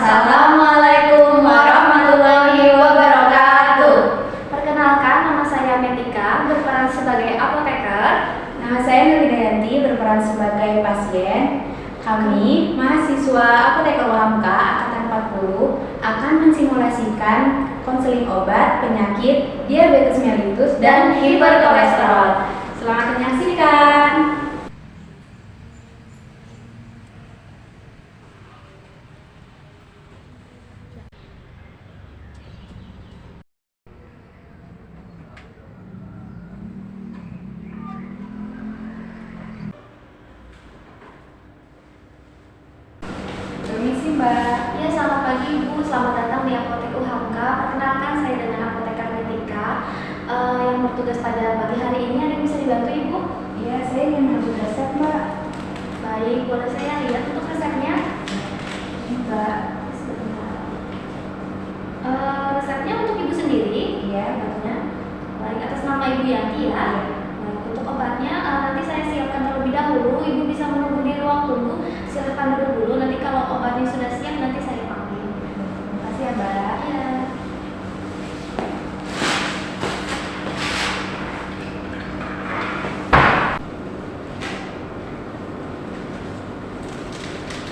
Assalamualaikum warahmatullahi wabarakatuh. Perkenalkan, nama saya Metika, berperan sebagai apoteker. Nama saya Nuridayanti, berperan sebagai pasien. Kami, mahasiswa Apoteker UHAMKA Angkatan 40, akan mensimulasikan konseling obat penyakit diabetes mellitus dan hiperkolesterol. Selamat menyaksikan. Permisi Mbak. Ya, selamat pagi Ibu, selamat datang di Apotek UHAMKA. Perkenalkan, saya dengan apoteker Metika yang bertugas pada pagi hari ini. Ada yang bisa dibantu Ibu? Ya, saya ingin mengambil resep Mbak. Baik, boleh saya lihat untuk resepnya? Mbak. Sebentar. Resepnya untuk Ibu sendiri? Iya. Obatnya. Baik, atas nama Ibu Yanti ya. Baik, untuk obatnya nanti saya siapkan terlebih dahulu. Ibu bisa menunggu di ruang tunggu. Silakan dulu. Nanti kalau obatnya sudah siap nanti saya panggil. Terima kasih ya Mbak. Ya.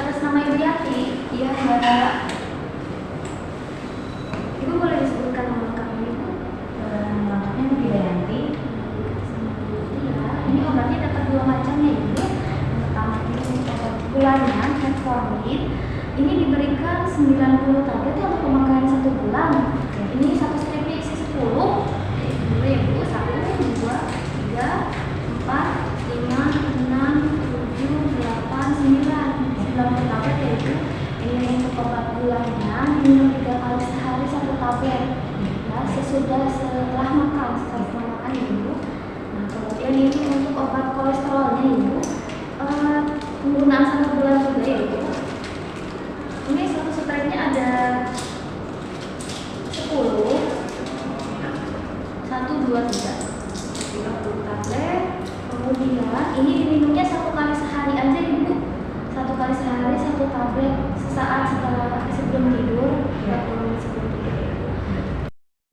Atas nama Ibu Yanti? Iya Mbak. Ibu boleh disebutkan nama lengkapnya Ibu? Nama lengkapnya Nuridayanti. Ya, ini obatnya dapat 2 macam ya Ibu. Yang pertama itu obat gulanya, metformin. Ini diberikan 90 tablet ya untuk pemakaian 1 bulan. Ini satu stripnya isi 10. Dulu ya Ibu, 1, 2, 3, 4, 5, 6, 7, 8, 9. 90 tablet ya Ibu. Ini untuk obat gulanya, minum 3 kali sehari 1 tablet. Ya, setelah makan ya Ibu. Nah, kemudian ini untuk obat kolesterolnya Ibu. Penggunaan 1 bulan juga ya Ibu. Ini satu stripnya ada 10, 1, 2, 3, 30 tablet. Kemudian ini diminumnya 1 kali sehari aja Ibu. 1 kali sehari 1 tablet sesaat sebelum tidur, 30 menit sebelum tidur.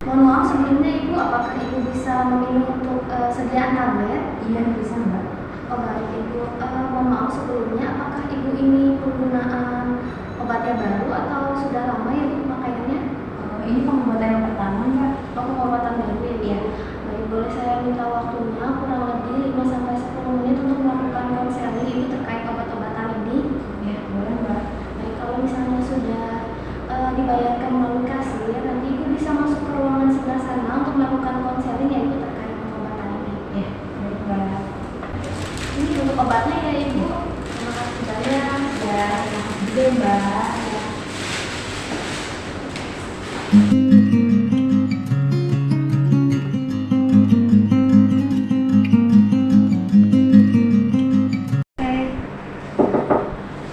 Mohon maaf sebelumnya Ibu, apakah Ibu bisa meminum untuk sediaan tablet? Iya bisa Mbak. Oh baik Ibu, mohon maaf sebelumnya, apakah Ibu ini penggunaan obatnya baru atau sudah lama ya Ibu pemakaiannya? Ini pengobatan yang pertama Mbak. Oh, pengobatan baru ya Ibu? Iya. Baik, boleh saya minta waktunya kurang lebih 5-10 menit untuk melakukan konseling Ibu terkait obat-obatan ini? Ya boleh Mbak. Baik, kalau misalnya sudah dibayarkan melalui kasir, nanti Ibu bisa masuk ke ruangan sebelah sana untuk melakukan konseling ya Ibu terkait pengobatan ini. Ya baik Mbak. Ini untuk obatnya ya Ibu. Terima kasih banyak. Ya, juga Mbak.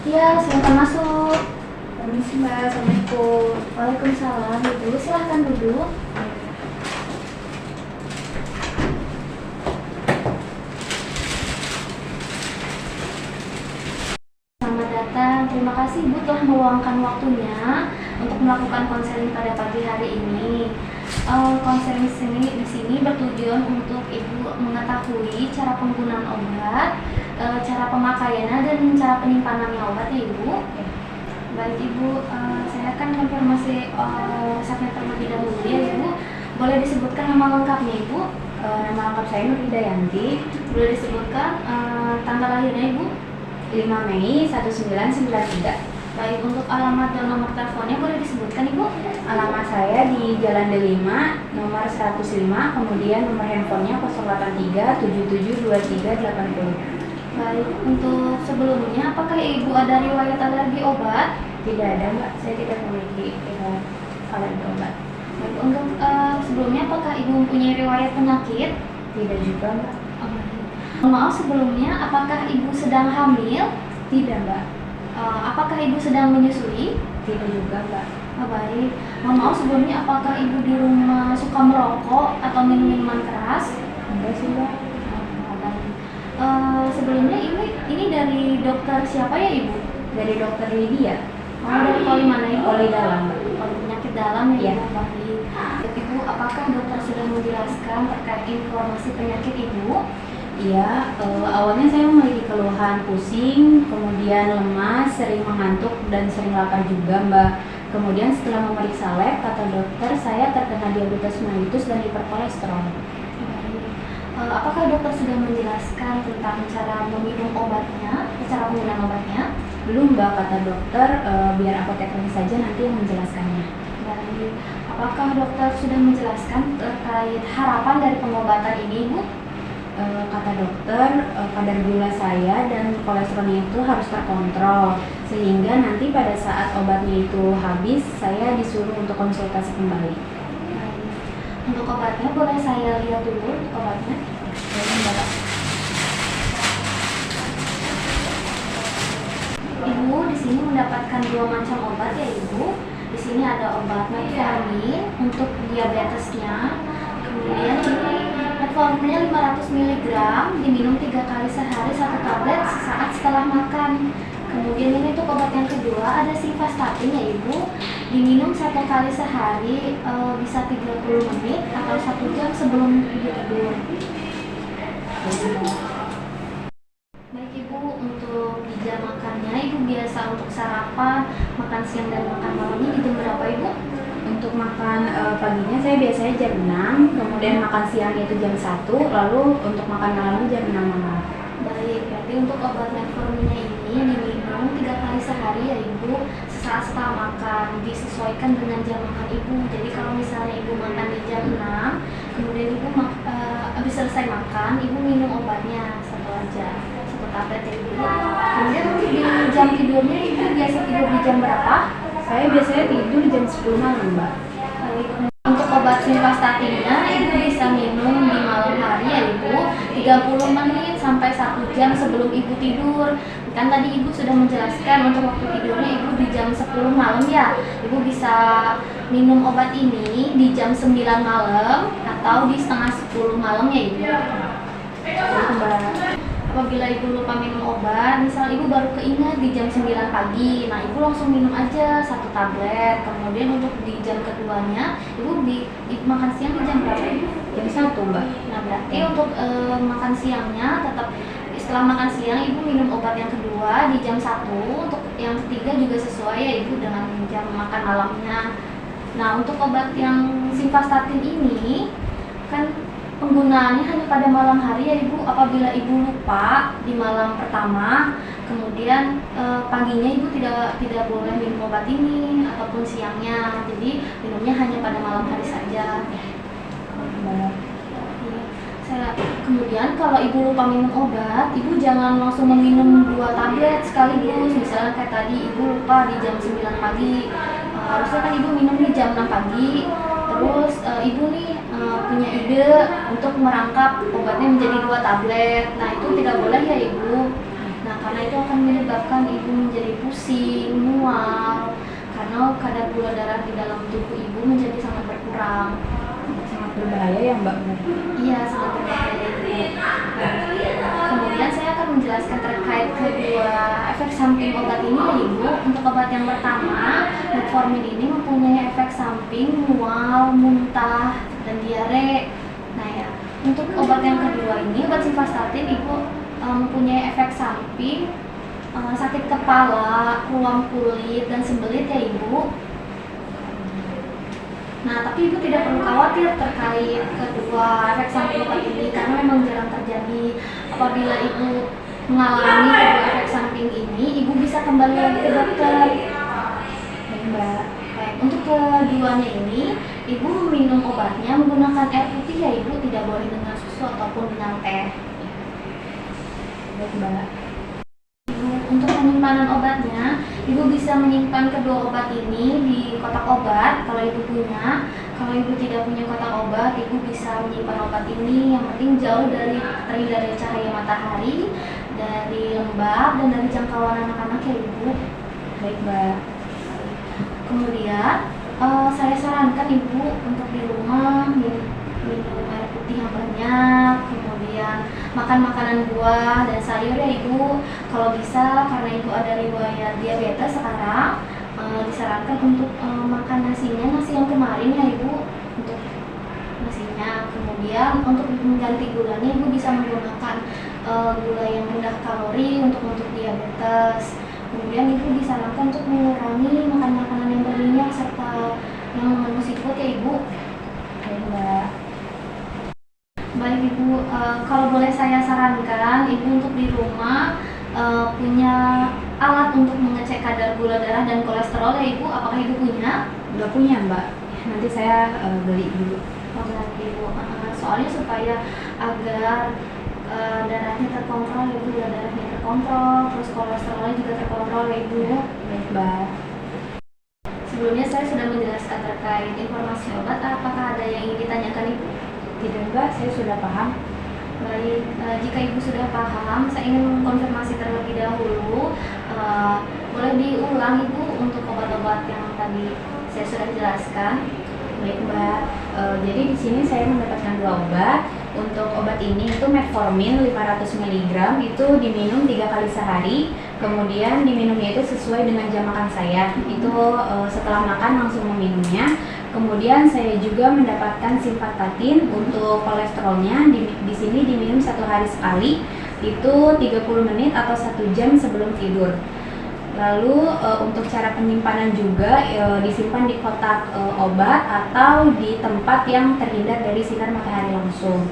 Ya, silakan masuk. Permisi Mbak. Assalamualaikum. Waalaikumsalam Ibu, silahkan duduk. Selamat datang, terima kasih Ibu telah meluangkan waktunya untuk melakukan konseling pada pagi hari ini. Konseling di sini bertujuan untuk Ibu mengetahui cara penggunaan obat, cara pemakaiannya dan cara penyimpanannya obat ya Ibu. Baik Ibu, saya akan konfirmasi resepnya terlebih dahulu ya Ibu. Boleh disebutkan nama lengkapnya Ibu? Nama lengkap saya Nuridayanti. Boleh disebutkan tanggal lahirnya Ibu? 5 Mei 1993. Baik, untuk alamat dan nomor teleponnya boleh disebutkan Ibu? Alamat saya di Jalan Delima, nomor 105, kemudian nomor handphonenya 083 772380. Baik, untuk sebelumnya apakah Ibu ada riwayat alergi obat? Tidak ada Mbak, saya tidak memiliki alergi obat. Baik, untuk sebelumnya apakah Ibu mempunyai riwayat penyakit? Tidak juga Mbak. Oh, baik. Mohon maaf sebelumnya, apakah Ibu sedang hamil? Tidak Mbak. Apakah Ibu sedang menyusui? Tidak juga Mbak. Oh, baik. Mohon maaf sebelumnya, apakah Ibu di rumah suka merokok atau minum minuman keras? Enggak sih Mbak. Oh, baik. Sebelumnya ini dari dokter siapa ya Ibu? Dari dokter Lydia. Oh, dari poli mana ibu? Poli dalam, Mbak. Poli penyakit dalam ya. Iya. Baik. Ibu, apakah dokter sudah menjelaskan terkait informasi penyakit ibu? Iya, awalnya saya memiliki keluhan pusing, kemudian lemas, sering mengantuk, dan sering lapar juga, Mbak. Kemudian setelah memeriksa lab, kata dokter saya terkena diabetes mellitus dan hiperkolesterol. Apakah dokter sudah menjelaskan tentang cara meminum obatnya, cara penggunaan obatnya? Belum, Mbak, kata dokter, biar apoteker saja nanti yang menjelaskannya. Baik. Apakah dokter sudah menjelaskan terkait harapan dari pengobatan ini, Bu? Kata dokter, kadar gula saya dan kolesterolnya itu harus terkontrol, sehingga nanti pada saat obatnya itu habis, saya disuruh untuk konsultasi kembali. Baik. Untuk obatnya boleh saya lihat dulu untuk obatnya? Boleh, Mbak. Ibu di sini mendapatkan 2 macam obat ya Ibu. Di sini ada obat metformin untuk diabetesnya. Kemudian ini metforminnya 500 mg, diminum 3 kali sehari 1 tablet sesaat setelah makan. Kemudian ini untuk obat yang kedua ada simvastatin ya Ibu, diminum 1 kali sehari, bisa 30 menit atau 1 jam sebelum Ibu tidur. Baik Ibu, untuk di jam makannya Ibu biasa untuk sarapan, makan siang dan makan malamnya di jam berapa Ibu? Untuk makan paginya saya biasanya jam 6, kemudian makan siangnya itu jam 1, lalu untuk makan malamnya jam 6 malam. Baik, berarti untuk obat metforminnya ini diminum 3 kali sehari ya Ibu, sesaat setelah makan, disesuaikan dengan jam makan Ibu. Jadi kalau misalnya Ibu makan di jam 6, kemudian Ibu habis selesai makan, Ibu minum obatnya satu aja, 1 tablet ya Ibu. Kemudian nanti di jam tidurnya Ibu biasa tidur di jam berapa? Saya biasanya tidur jam 10 malam, Mbak. Baik. Untuk obat simvastatinnya Ibu bisa minum di malam hari ya Ibu, 30 menit sampai 1 jam sebelum Ibu tidur. Kan tadi Ibu sudah menjelaskan untuk waktu tidurnya Ibu di jam 10 malam ya. Ibu bisa minum obat ini di jam 9 malam atau di setengah 10 malam ya Ibu. Apabila Ibu lupa minum obat, misal Ibu baru keingat di jam 9 pagi, nah Ibu langsung minum aja 1 tablet. Kemudian untuk di jam keduanya, Ibu makan siang di jam berapa Ibu? Jam 1, Mbak. Nah berarti untuk makan siangnya tetap setelah makan siang Ibu minum obat yang kedua di jam 1. Untuk yang ketiga juga sesuai ya Ibu dengan jam makan malamnya. Nah untuk obat yang simvastatin ini kan penggunaannya hanya pada malam hari ya Ibu. Apabila Ibu lupa di malam pertama, kemudian paginya Ibu tidak boleh minum obat ini ataupun siangnya. Jadi minumnya hanya pada malam hari saja. Kemudian kalau Ibu lupa minum obat, Ibu jangan langsung meminum 2 tablet sekaligus. Misalnya kayak tadi Ibu lupa di jam 9 pagi, harusnya kan Ibu minum di jam 6 pagi. Terus Ibu nih punya ide untuk merangkap obatnya menjadi 2 tablet. Nah itu tidak boleh ya Ibu. Nah karena itu akan menyebabkan Ibu menjadi pusing, mual, karena kadar gula darah di dalam tubuh Ibu menjadi sangat berkurang. Sangat berbahaya ya, Mbak? Iya, sangat berbahaya. Kemudian saya akan menjelaskan terkait kedua efek samping obat ini ya Ibu. Untuk obat yang pertama, metformin ini mempunyai efek samping mual, muntah, dan diare. Nah ya, untuk obat yang kedua ini, obat simvastatin Ibu mempunyai efek samping sakit kepala, ruam kulit, dan sembelit ya Ibu. Nah, tapi Ibu tidak perlu khawatir terkait kedua efek samping obat ini karena memang jarang terjadi. Apabila Ibu mengalami kedua efek samping ini, Ibu bisa kembali lagi ke dokter. Mbak. Baik, untuk keduanya ini, Ibu minum obatnya menggunakan air putih ya Ibu, tidak boleh dengan susu ataupun dengan teh. Baik, Mbak. Untuk penyimpanan obatnya, Ibu bisa menyimpan kedua obat ini di kotak obat kalau Ibu punya. Kalau Ibu tidak punya kotak obat, Ibu bisa menyimpan obat ini yang penting jauh dari cahaya matahari, dari lembab, dan dari jangkauan anak-anak ya Ibu. Baik, Mbak. Kemudian saya sarankan Ibu untuk di rumah minum air putih yang banyak, kemudian makan makanan buah dan sayur ya Ibu. Kalau bisa, karena Ibu ada riwayat diabetes sekarang, sarankan untuk makan nasinya, nasi yang kemarin ya Ibu, untuk nasinya. Kemudian untuk mengganti gulanya Ibu bisa menggunakan gula yang rendah kalori untuk diabetes. Kemudian Ibu disarankan untuk mengurangi makan makanan yang berminyak serta yang mengandung seafood ya Ibu. Oke, Mbak. Baik Ibu, kalau boleh saya sarankan Ibu untuk di rumah punya alat untuk mengecek kadar gula darah dan kolesterol ya Ibu. Apakah Ibu punya? Udah punya, Mbak. Nanti saya beli dulu. Oh, berarti Ibu. Soalnya supaya agar darahnya terkontrol ya Ibu, gula darahnya terkontrol, terus kolesterolnya juga terkontrol ya Ibu. Baik, Mbak. Sebelumnya saya sudah menjelaskan terkait informasi obat. Apakah ada yang ingin ditanyakan Ibu? Tidak, Mbak, saya sudah paham. Baik, jika Ibu sudah paham, saya ingin mengkonfirmasi terlebih dahulu. Boleh diulang Ibu untuk obat-obat yang tadi saya sudah jelaskan? Baik, Mbak. Jadi di sini saya mendapatkan 2 obat. Untuk obat ini itu metformin 500 mg itu diminum 3 kali sehari. Kemudian diminumnya itu sesuai dengan jam makan saya. Itu setelah makan langsung meminumnya. Kemudian saya juga mendapatkan simvastatin untuk kolesterolnya di sini diminum 1 hari sekali. Itu 30 menit atau 1 jam sebelum tidur. Lalu untuk cara penyimpanan juga disimpan di kotak obat atau di tempat yang terhindar dari sinar matahari langsung.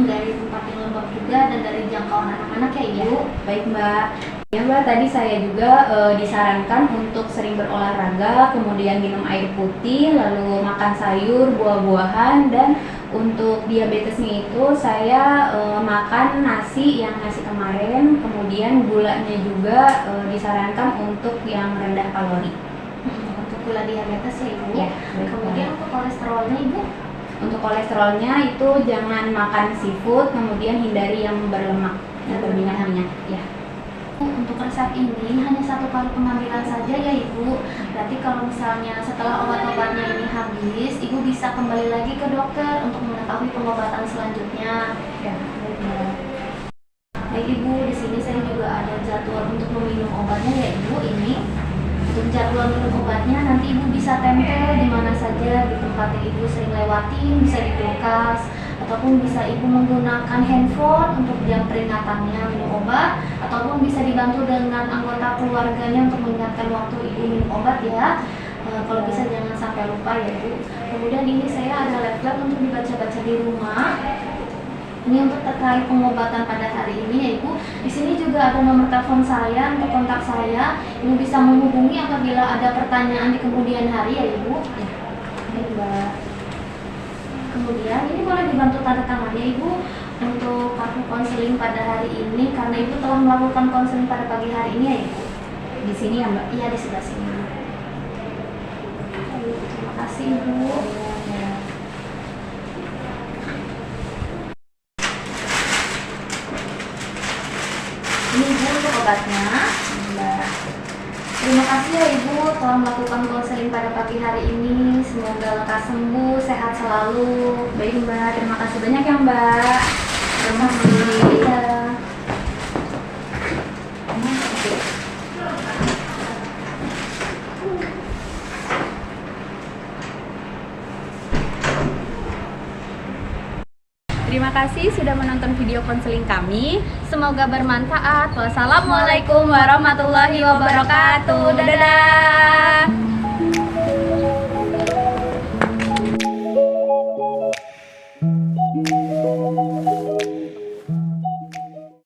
Dari tempat yang lembab juga dan dari jangkauan anak-anak ya Ibu. Baik, Mbak. Ya, Mbak, tadi saya juga disarankan untuk sering berolahraga, kemudian minum air putih, lalu makan sayur, buah-buahan, dan untuk diabetesnya itu saya makan nasi yang nasi kemarin, kemudian gulanya juga disarankan untuk yang rendah kalori. Untuk gula diabetes ya Ibu. Ya, baik, Kemudian untuk kolesterolnya Ibu? Untuk kolesterolnya itu jangan makan seafood, kemudian hindari yang berlemak, yang berminyak-minyak. Ya. Untuk resep ini hanya 1 kali pengambilan saja ya Ibu. Berarti kalau misalnya setelah obat-obatnya ini habis, Ibu bisa kembali lagi ke dokter untuk mengetahui pengobatan selanjutnya. Ya, baik. Baik Ibu, di sini saya juga ada jadwal untuk meminum obatnya ya Ibu. Ini untuk jadwal minum obatnya nanti Ibu bisa tempel di mana saja di tempat yang Ibu sering lewatin, bisa di kulkas ataupun bisa Ibu menggunakan handphone untuk jam peringatannya minum obat, ataupun bisa dibantu dengan anggota keluarganya untuk mengingatkan waktu Ibu minum obat ya. Kalau bisa jangan sampai lupa ya Bu. Kemudian ini saya ada leaflet untuk dibaca-baca di rumah. Ini untuk terkait pengobatan pada hari ini ya Ibu. Di sini juga ada nomor telepon saya untuk kontak saya. Ibu bisa menghubungi apabila ada pertanyaan di kemudian hari ya Ibu. Baik, Mbak. Kemudian ini boleh dibantu tanda tangannya Ibu untuk kartu konseling pada hari ini karena Ibu telah melakukan konseling pada pagi hari ini ya Ibu. Di sini ya, Mbak? Iya, di sebelah sini. Terima kasih Ibu. Ya. Ini Ibu untuk obatnya. Mbak. Terima kasih ya Ibu telah melakukan konseling pada pagi hari ini. Semoga lekas sembuh, sehat selalu. Baik, Mbak. Terima kasih banyak ya, Mbak. Terima kasih. Ya. Terima kasih sudah menonton video konseling kami. Semoga bermanfaat. Wassalamualaikum warahmatullahi wabarakatuh. Dadah.